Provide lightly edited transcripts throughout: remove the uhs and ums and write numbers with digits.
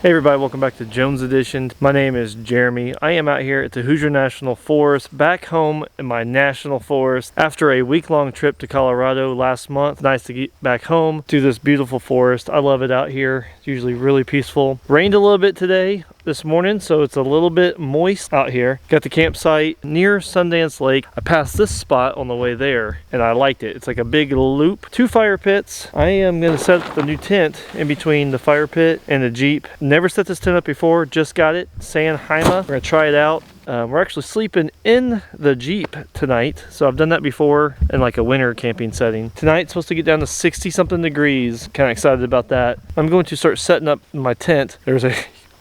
Hey everybody, welcome back to Jones Edition. My name is Jeremy. I am out here at the Hoosier National Forest, back home in my national forest after a week-long trip to Colorado last month. Nice to get back home to this beautiful forest. I love it out here. It's usually really peaceful. Rained a little bit today, this morning, so it's a little bit moist out here. Got the campsite near Sundance Lake. I passed this spot on the way there and I liked it. It's like a big loop, 2 fire pits. I am going to set up the new tent in between the fire pit and the Jeep. Never set this tent up before, just got it. San Jaime. We're going to try it out. We're actually sleeping in the Jeep tonight, so I've done that before in like a winter camping setting. Tonight's supposed to get down to 60 something degrees. Kind of excited about that. I'm going to start setting up my tent. There's a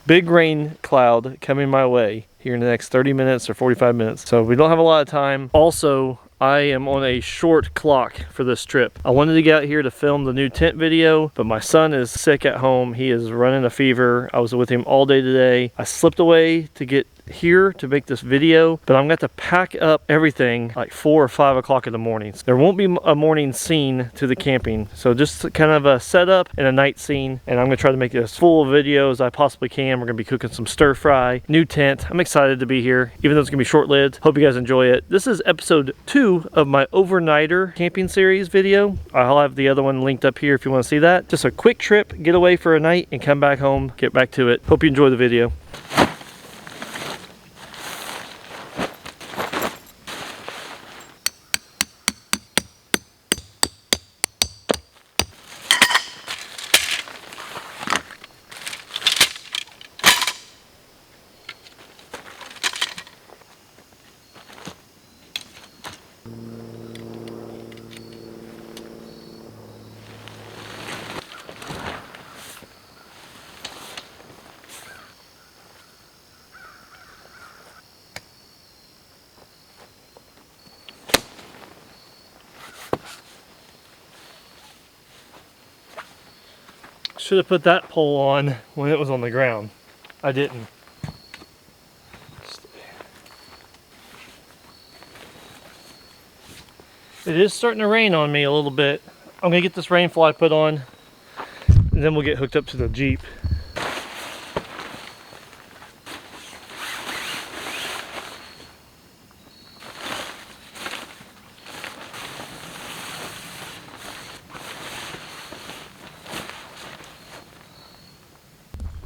big rain cloud coming my way here in the next 30 minutes or 45 minutes, so we don't have a lot of time. Also, I am on a short clock for this trip. I wanted to get out here to film the new tent video, but my son is sick at home. He is running a fever. I was with him all day today. I slipped away to get here to make this video, but I'm going to have to pack up everything like 4 or 5 o'clock in the morning. There won't be a morning scene to the camping, so just kind of a setup and a night scene, and I'm going to try to make it as full of video as I possibly can. We're going to be cooking some stir fry, new tent. I'm excited to be here, even though it's going to be short-lived. Hope you guys enjoy it. This is episode 2 of my overnighter camping series video. I'll have the other one linked up here if you want to see that. Just a quick trip, get away for a night, and come back home, get back to it. Hope you enjoy the video. Should have put that pole on when it was on the ground. I didn't. It is starting to rain on me a little bit. I'm gonna get this rain fly put on, and then we'll get hooked up to the Jeep.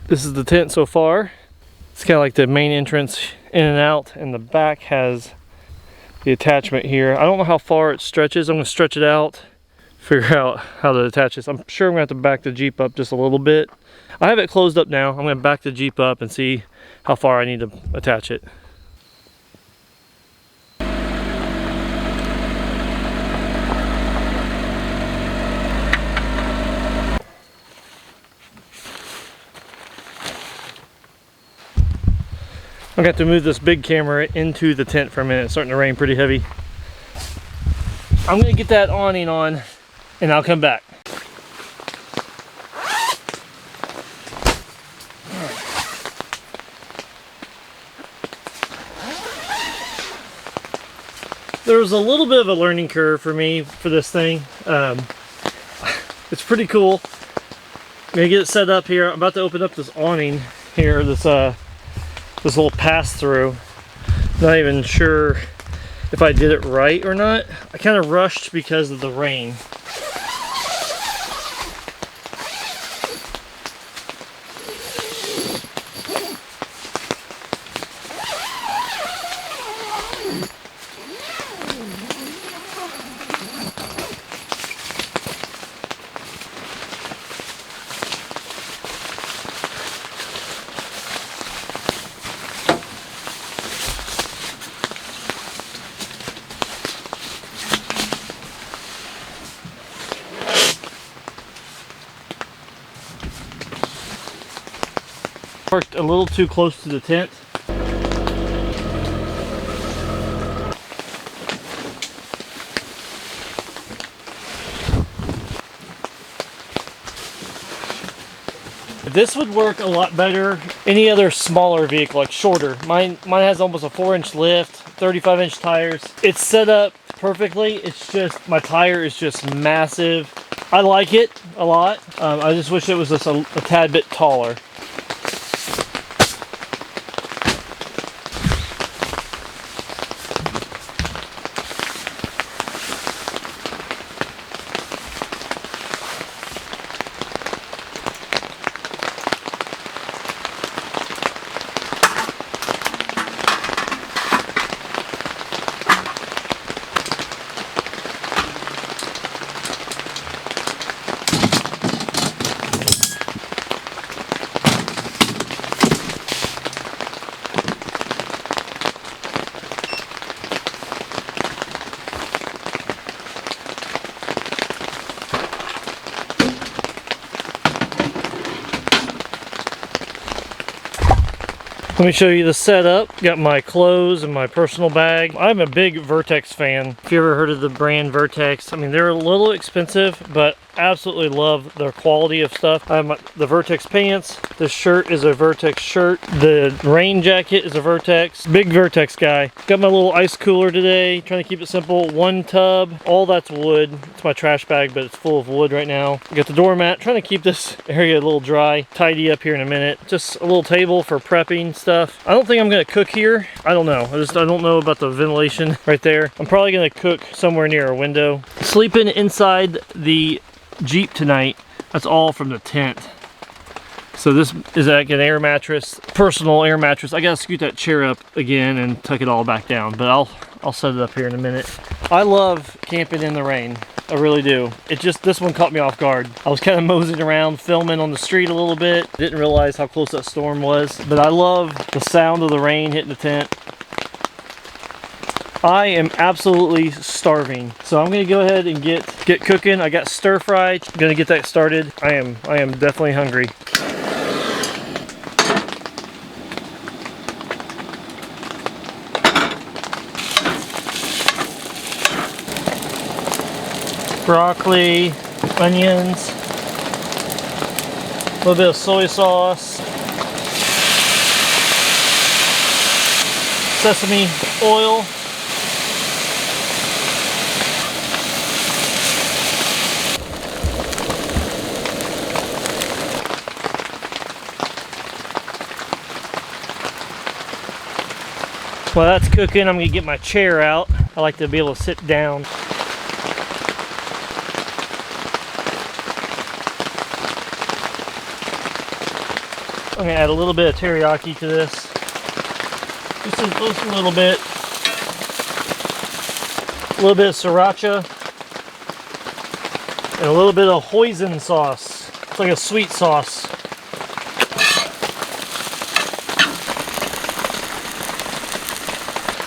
This is the tent so far. It's kind of like the main entrance in and out, and the back has the attachment here. I don't know how far it stretches. I'm going to stretch it out, figure out how to attach this. I'm sure I'm going to have to back the Jeep up just a little bit. I have it closed up now. I'm going to back the Jeep up and see how far I need to attach it. I'm going to have to move this big camera into the tent for a minute. It's starting to rain pretty heavy. I'm going to get that awning on and I'll come back. There was a little bit of a learning curve for me for this thing. It's pretty cool. I'm going to get it set up here. I'm about to open up this awning here, this little pass-through. Not even sure if I did it right or not. I kind of rushed because of the rain. Parked a little too close to the tent. This would work a lot better any other smaller vehicle, like shorter. Mine has almost a 4-inch lift, 35-inch tires. It's set up perfectly. It's just my tire is just massive. I like it a lot. I just wish it was just a tad bit taller. Let me show you the setup. Got my clothes and my personal bag. I'm a big Vertex fan. If you ever heard of the brand Vertex, I mean, they're a little expensive, but absolutely love their quality of stuff. I have the Vertex pants. This shirt is a Vertex shirt. The rain jacket is a Vertex. Big Vertex guy. Got my little ice cooler today. Trying to keep it simple. One tub. All that's wood. It's my trash bag, but it's full of wood right now. Got the doormat. Trying to keep this area a little dry. Tidy up here in a minute. Just a little table for prepping stuff. I don't think I'm gonna cook here. I don't know. I don't know about the ventilation right there. I'm probably gonna cook somewhere near a window. Sleeping inside the Jeep tonight. That's all from the tent. So this is like an air mattress, personal air mattress. I gotta scoot that chair up again and tuck it all back down, but I'll set it up here in a minute. I love camping in the rain. I really do. This one caught me off guard. I was kind of moseying around, filming on the street a little bit. Didn't realize how close that storm was, but I love the sound of the rain hitting the tent. I am absolutely starving, so I'm gonna go ahead and get cooking. I got stir fry. I'm gonna get that started. I am definitely hungry. Broccoli, onions, a little bit of soy sauce, sesame oil. While that's cooking, I'm gonna get my chair out. I like to be able to sit down. I'm gonna add a little bit of teriyaki to this. Just a little bit. A little bit of sriracha. And a little bit of hoisin sauce. It's like a sweet sauce.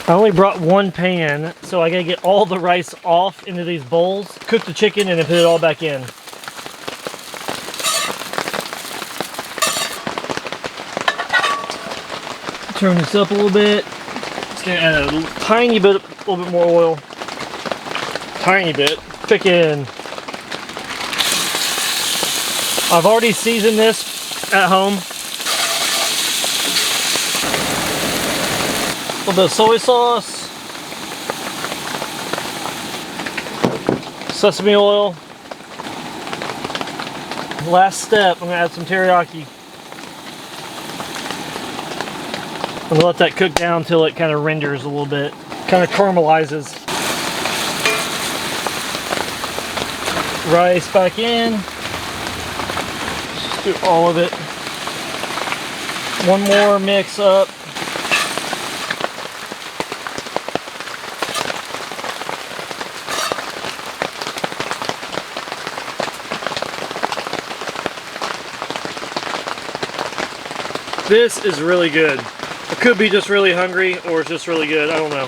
I only brought one pan, so I gotta get all the rice off into these bowls, cook the chicken, and then put it all back in. Turn this up a little bit. Just gonna add a tiny bit, a little bit more oil. Tiny bit. Chicken. I've already seasoned this at home. A little bit of soy sauce. Sesame oil. Last step, I'm gonna add some teriyaki. I'm gonna let that cook down until it kind of renders a little bit, kind of caramelizes. Rice back in. Just do all of it. One more mix up. This is really good. I could be just really hungry, or it's just really good. I don't know.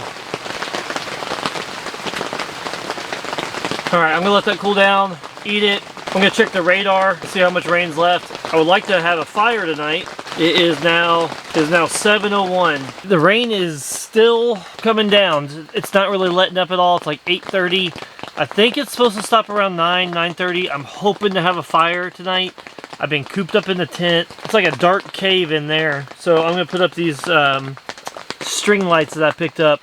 Alright, I'm gonna let that cool down, eat it. I'm gonna check the radar, see how much rain's left. I would like to have a fire tonight. It is now 7:01. The rain is still coming down. It's not really letting up at all. It's like 8:30. I think it's supposed to stop around 9:30. I'm hoping to have a fire tonight. I've been cooped up in the tent. It's like a dark cave in there. So I'm gonna put up these string lights that I picked up.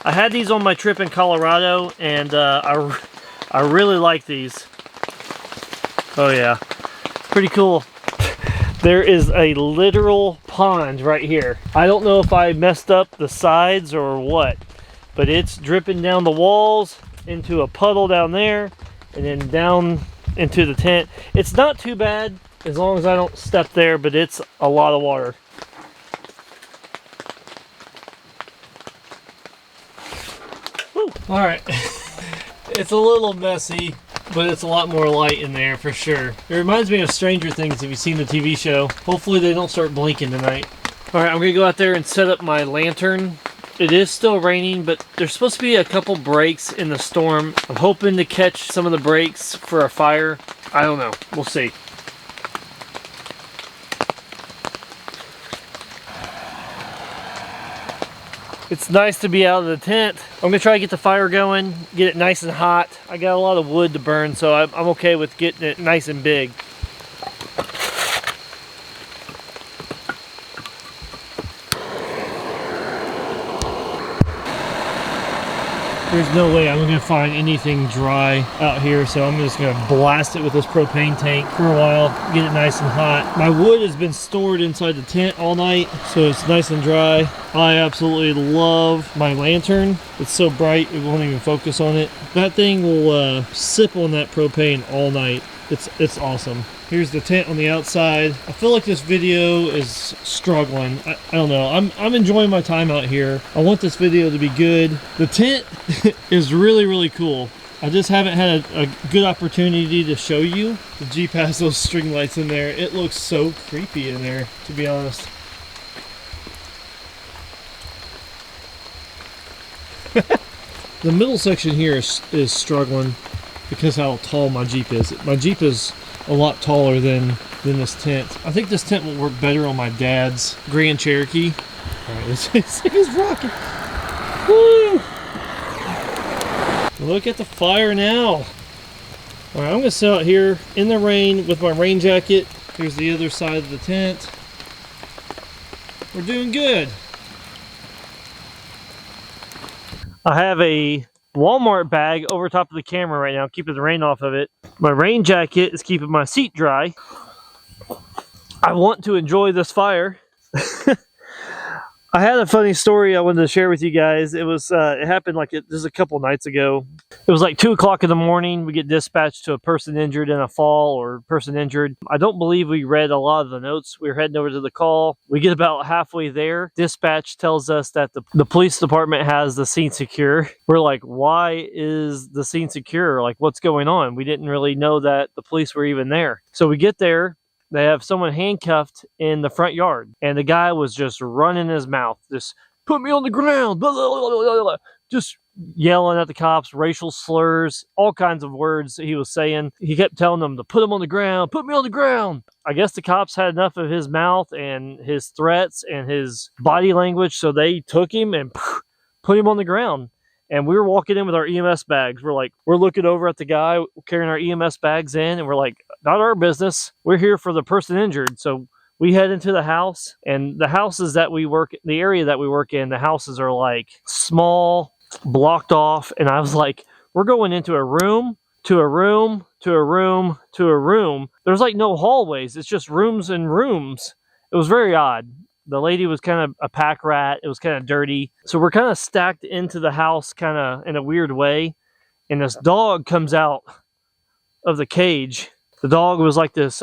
I had these on my trip in Colorado, and I really like these. Oh yeah, pretty cool. There is a literal pond right here. I don't know if I messed up the sides or what, but it's dripping down the walls into a puddle down there, and then down into the tent. It's not too bad as long as I don't step there, but it's a lot of water. Woo. All right. It's a little messy, but it's a lot more light in there for sure. It reminds me of Stranger Things if you've seen the TV show. Hopefully they don't start blinking tonight. All right, I'm gonna go out there and set up my lantern. It is still raining, but there's supposed to be a couple breaks in the storm. I'm hoping to catch some of the breaks for a fire. I don't know, we'll see. It's nice to be out of the tent. I'm gonna try to get the fire going, get it nice and hot. I got a lot of wood to burn, so I'm okay with getting it nice and big. There's no way I'm gonna find anything dry out here, so I'm just gonna blast it with this propane tank for a while, get it nice and hot. My wood has been stored inside the tent all night, so it's nice and dry. I absolutely love my lantern. It's so bright, it won't even focus on it. That thing will sip on that propane all night. It's awesome. Here's the tent on the outside. I feel like this video is struggling. I don't know. I'm enjoying my time out here. I want this video to be good. The tent is really, really cool. I just haven't had a good opportunity to show you. The Jeep has those string lights in there. It looks so creepy in there, to be honest. The middle section here is struggling because how tall my Jeep is. My Jeep is a lot taller than this tent. I think this tent will work better on my dad's Grand Cherokee. All right, this thing is rocking. Woo! Look at the fire now. All right, I'm gonna sit out here in the rain with my rain jacket. Here's the other side of the tent. We're doing good. I have a Walmart bag over top of the camera right now, keeping the rain off of it. My rain jacket is keeping my seat dry. I want to enjoy this fire. I had a funny story I wanted to share with you guys. It was it happened just a couple nights ago. It was like 2 o'clock in the morning. We get dispatched to a person injured in a fall or person injured. I don't believe we read a lot of the notes. We were heading over to the call. We get about halfway there. Dispatch tells us that the police department has the scene secure. We're like, why is the scene secure? Like, what's going on? We didn't really know that the police were even there. So we get there. They have someone handcuffed in the front yard, and the guy was just running his mouth, just put me on the ground, blah, blah, blah, blah, blah, just yelling at the cops, racial slurs, all kinds of words that he was saying. He kept telling them to put him on the ground, put me on the ground. I guess the cops had enough of his mouth and his threats and his body language, so they took him and put him on the ground. And we were walking in with our EMS bags. We're looking over at the guy carrying our EMS bags in, and we're like, not our business. We're here for the person injured. So we head into the house, and the houses that we work, the area that we work in, the houses are like small, blocked off. And I was like, we're going into a room, to a room, to a room, to a room. There's like no hallways. It's just rooms and rooms. It was very odd. The lady was kind of a pack rat. It was kind of dirty. So we're kind of stacked into the house kind of in a weird way. And this dog comes out of the cage. The dog was like this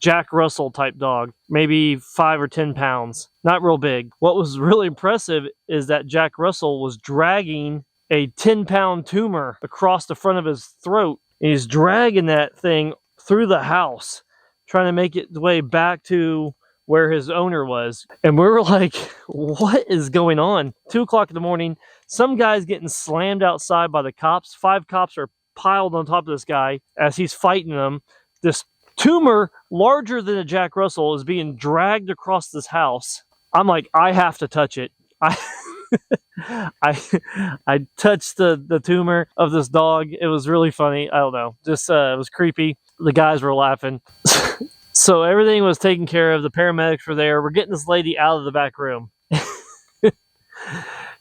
Jack Russell type dog, maybe 5 or 10 pounds, not real big. What was really impressive is that Jack Russell was dragging a 10-pound tumor across the front of his throat. And he's dragging that thing through the house, trying to make its way back to where his owner was. And we were like, what is going on? 2 o'clock in the morning, some guy's getting slammed outside by the cops. 5 cops are piled on top of this guy as he's fighting them. This tumor, larger than a Jack Russell, is being dragged across this house. I'm like, I have to touch it. I touched the tumor of this dog. It was really funny. I don't know. Just it was creepy. The guys were laughing. So everything was taken care of. The paramedics were there. We're getting this lady out of the back room.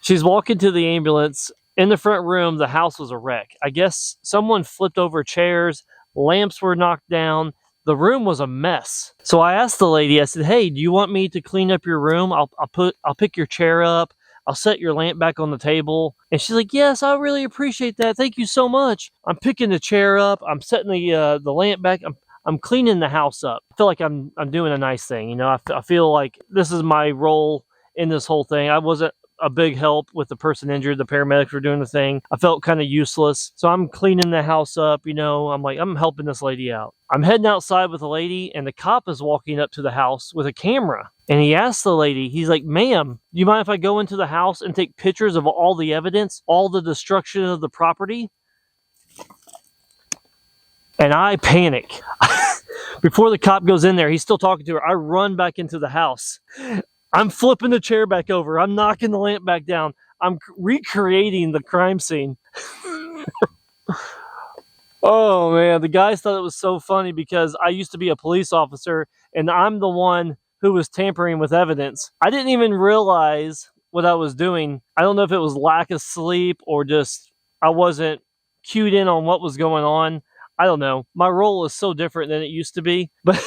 She's walking to the ambulance. In the front room, the house was a wreck. I guess someone flipped over chairs. Lamps were knocked down. The room was a mess. So I asked the lady, I said, hey, do you want me to clean up your room? I'll pick your chair up. I'll set your lamp back on the table. And she's like, yes, I really appreciate that. Thank you so much. I'm picking the chair up. I'm setting the lamp back. I'm cleaning the house up. I feel like I'm doing a nice thing. You know, I feel like this is my role in this whole thing. I wasn't a big help with the person injured. The paramedics were doing the thing. I felt kind of useless. So I'm cleaning the house up, you know. I'm like, I'm helping this lady out. I'm heading outside with the lady, and the cop is walking up to the house with a camera. And he asked the lady, he's like, ma'am, do you mind if I go into the house and take pictures of all the evidence, all the destruction of the property? And I panic. Before the cop goes in there, he's still talking to her. I run back into the house. I'm flipping the chair back over. I'm knocking the lamp back down. I'm recreating the crime scene. Oh man, the guys thought it was so funny because I used to be a police officer and I'm the one who was tampering with evidence. I didn't even realize what I was doing. I don't know if it was lack of sleep or just I wasn't cued in on what was going on. I don't know. My role is so different than it used to be. But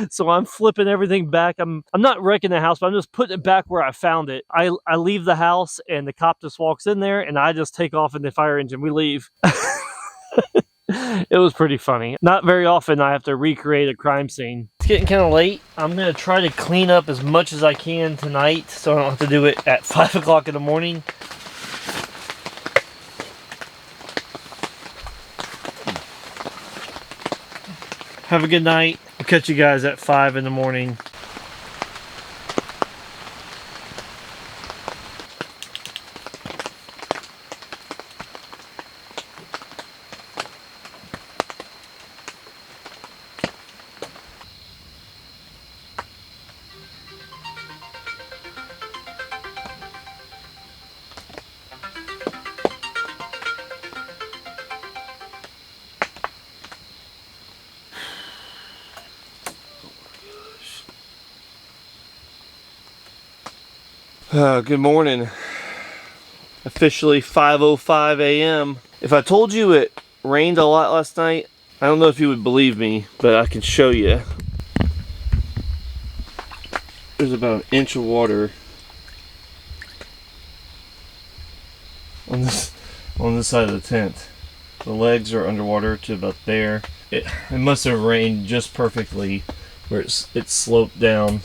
so I'm flipping everything back. I'm not wrecking the house, but I'm just putting it back where I found it. I leave the house and the cop just walks in there and I just take off in the fire engine. We leave. It was pretty funny. Not very often I have to recreate a crime scene. It's getting kind of late. I'm going to try to clean up as much as I can tonight so I don't have to do it at 5 o'clock in the morning. Have a good night. I'll catch you guys at 5 in the morning. Good morning. Officially 5:05 a.m. If I told you it rained a lot last night, I don't know if you would believe me, but I can show you. There's about an inch of water on this side of the tent. The legs are underwater to about there. It must have rained just perfectly where it sloped down.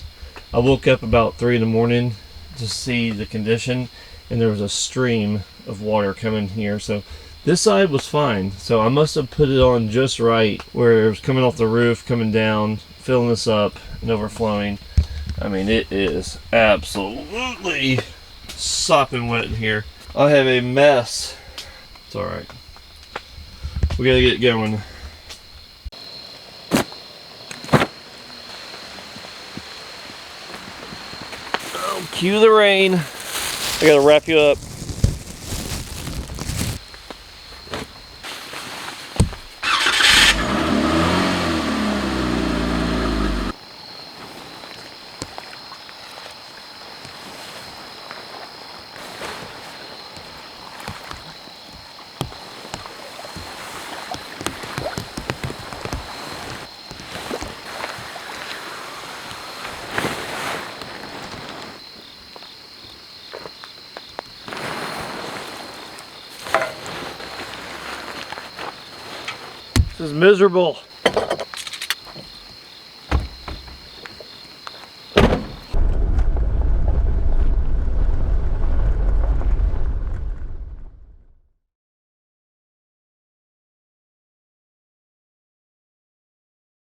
I woke up about 3 in the morning to see the condition, and there was a stream of water coming here. So this side was fine. So I must have put it on just right where it was coming off the roof, coming down, filling this up and overflowing. I mean, it is absolutely sopping wet in here. I have a mess. It's all right. We gotta get going. Oh, cue the rain. I gotta wrap you up. This is miserable.